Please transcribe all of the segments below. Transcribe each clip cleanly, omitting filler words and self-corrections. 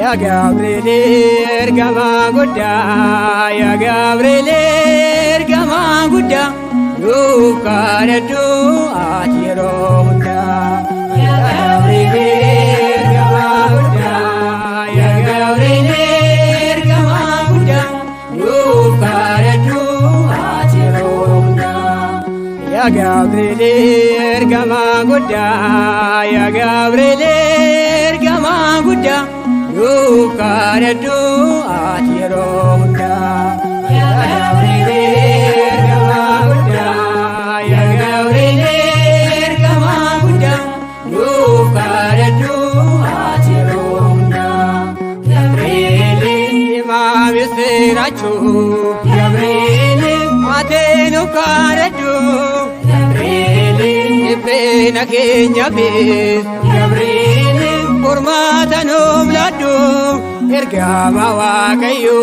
Ya Gabriel ergama gudda ya Gabriel ergama gudda Yukaredu atiro hunda Ya Gabriel ergama gudda ya Gabriel ergama gudda Yukaredu atiro hunda Ya Gabriel ergama gudda ya Gabriel ergama gudda Yukaredu atiro hunda Ya Gabriel ergama gudda ya Gabriel ergama gudda Yukaredu atiro hunda Gabriel imam yusirachu Gabriel atenu karedu Gabriel ibena kenya bis Gabriel Kurmatanum ladu ergama wakayu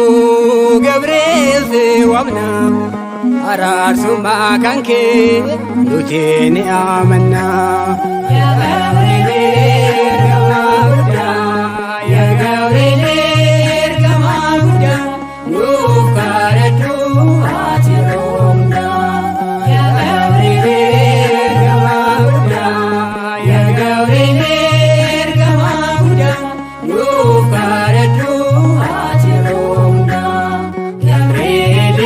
Gabriel sewabna ararsuma kanke lutini amanna Ya Gabriel ergama gudda ya Gabriel ergama gudda Yukaredu atiro hunda Ya Gabriel ergama gudda ya Gabriel Yukaredu atiro hunda Gabriel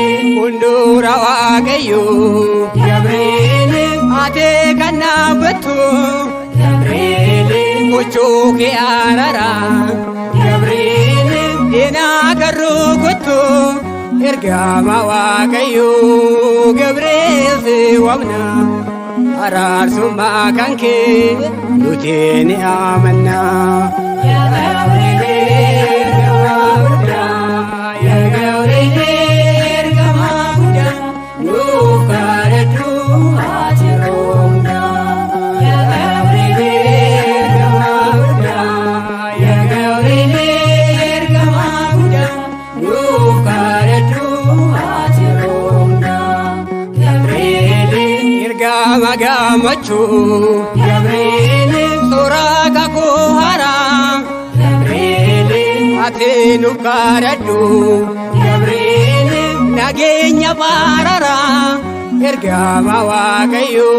undura wakayu Gabriel ate kannabatu Gabriel kuchuke arara Gabriel ena karukutu ergama wakayu Gabriel sewabna ararsuma kanke lutini amanna Ya Gabriel ergama gudda ya Gabriel ergama gudda Yukaredu atiro hunda Ya Gabriel ergama gudda ya Gabriel ergama gudda Yukaredu atiro hunda Gabriel ergama gamachu Gabriel suraka kuhara Atenu karedu Gabriel nagenya barara ergama wakayu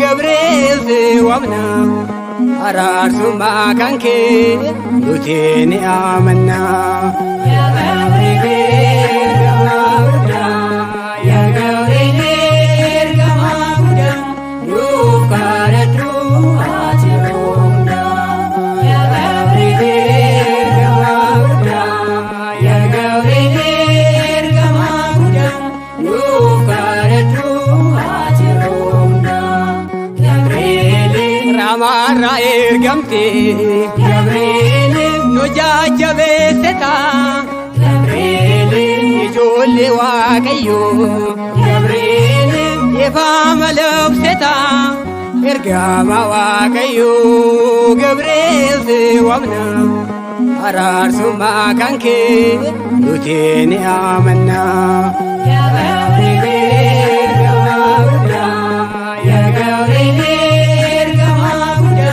Gabriel sewabna ararsuma kanke lutini amanna Ya Gabriel ergama gudda ya Gabriel ergama gudda Yukaredu atiro hunda Ya Gabriel Ramara ergamte Gabriel nujajabeseta Gabriel ijolle wakayo Gabriel efamalabseta ergama wakayo Gabriel sewabna ararsuma kanke lutini amanna Ya Gabriel ergama gudda ya Gabriel ergama gudda